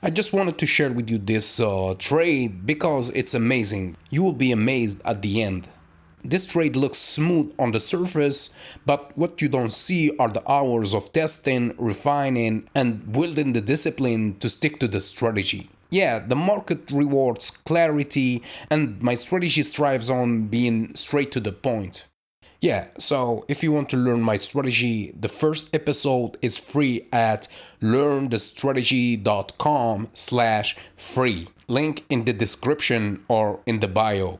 I just wanted to share with you this trade because it's amazing. You will be amazed at the end. This trade looks smooth on the surface, but what you don't see are the hours of testing, refining, and building the discipline to stick to the strategy. Yeah, the market rewards clarity, and my strategy strives on being straight to the point. Yeah, so if you want to learn my strategy, the first episode is free at learnthestrategy.com/free. Link in the description or in the bio.